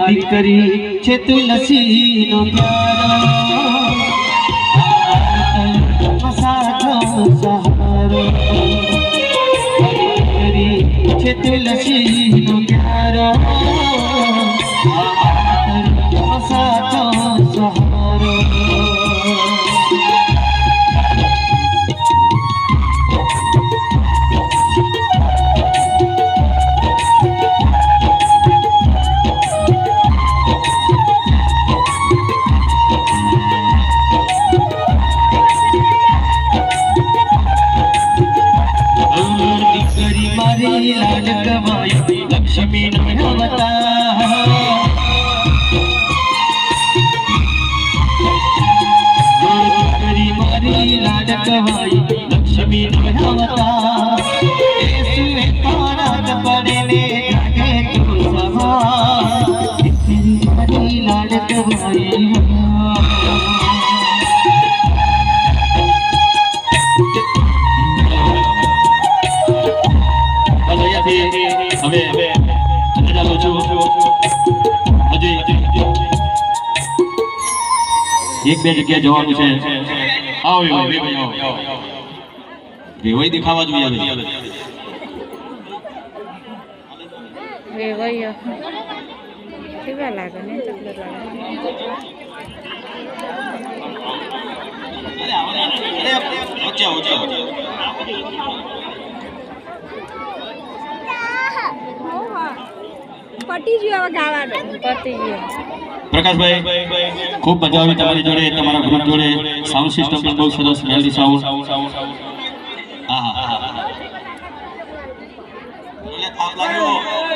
દીકરી છે તુલસીનો પ્યારો સાધો સહારો દીકરી છે તુલસીનો પ્યારો સાધો સહારો लक्ष्मी मारी लाडकवाई लक्ष्मी लाडकवाई एक बे जगह जवानु छे आओ यो वेवई दिखावा જોઈએ વેવૈયો કેવા લાગે ને ચોકલેટ લાગે ઓછા પટી ગયો ગાવાનો પટી ગયો प्रकाश भाई खूब मजा आई तमारी जोड़े तमारा ग्रुप जोड़े साउंड सिस्टम भी बहुत सरस मेलोडी साउंड हां हां बोले थाप लाग्यो